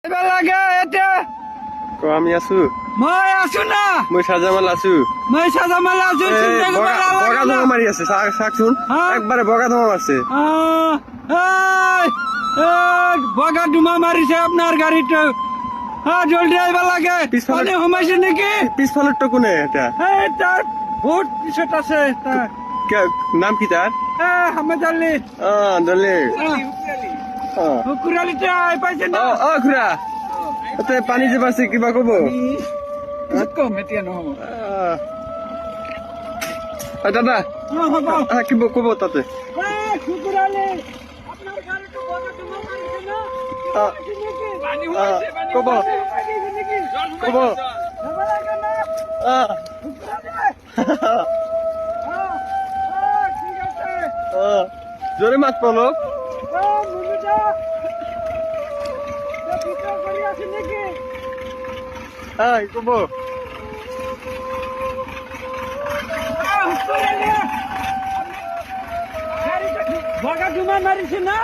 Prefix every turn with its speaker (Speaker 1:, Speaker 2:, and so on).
Speaker 1: এবার লাগে এটা
Speaker 2: আমি আছো
Speaker 1: মই আছো না
Speaker 2: মই সাজামাল আছো
Speaker 1: মই সাজামাল আছো চিন্তা করবা
Speaker 2: বগা ধোঁয়া মারি আছে শাকচুন একবারে বগা ধোঁয়া মারছে
Speaker 1: বগা ডুমা মারিছে আপনার গাড়িটা হ্যাঁ জলদি আইবার লাগে পানি হমাইছে নাকি
Speaker 2: পিছফালের তো কোনে এটা
Speaker 1: তার বহুত পিছত আছে
Speaker 2: নাম কি তার
Speaker 1: হামেদ আলী
Speaker 2: দলে
Speaker 1: হুকুরালিতে আই পাইছে না
Speaker 2: খুড়া তাতে পানী যে পাইছে কিবা কব
Speaker 1: কম এতিয়া নহব
Speaker 2: দাদা কি কব তাতে
Speaker 1: হুকুরালি আপনার গাড়িটা বগা ডুমা মারিছে না পানি হইছে পানি
Speaker 2: কব কব
Speaker 1: যাবা লাগে না ঠিক আছে
Speaker 2: জোরে মাত পালো
Speaker 1: মুনুটা ভিতর করে আছে নাকি
Speaker 2: কব
Speaker 1: বগা ডুমা মারিছে না